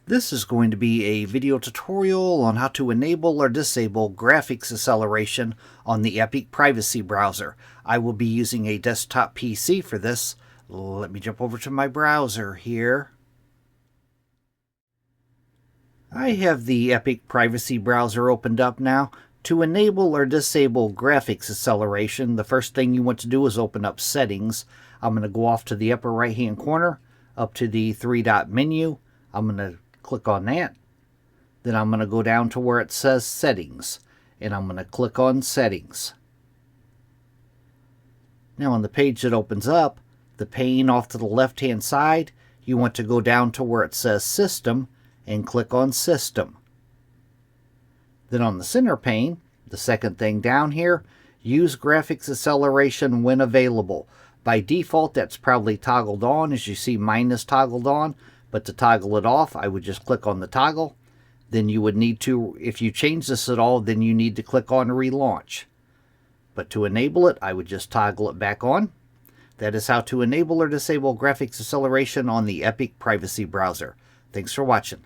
This is going to be a video tutorial on how to enable or disable graphics acceleration on the Epic Privacy Browser. I will be using a desktop PC for this. Let me jump over to my browser here. I have the Epic Privacy Browser opened up now. To enable or disable graphics acceleration, the first thing you want to do is open up Settings. I'm going to go off to the upper right hand corner, up to the three-dot menu. I'm going to click on that. Then I'm going to go down to where it says Settings, and I'm going to click on Settings. Now on the page that opens up, the pane off to the left hand side, you want to go down to where it says System and click on System. Then on the center pane, the second thing down here, use graphics acceleration when available. By default, that's probably toggled on. As you see, mine is toggled on. But to toggle it off, I would just click on the toggle. Then you would need to, if you change this at all, then you need to click on Relaunch. But to enable it, I would just toggle it back on. That is how to enable or disable graphics acceleration on the Epic Privacy Browser. Thanks for watching.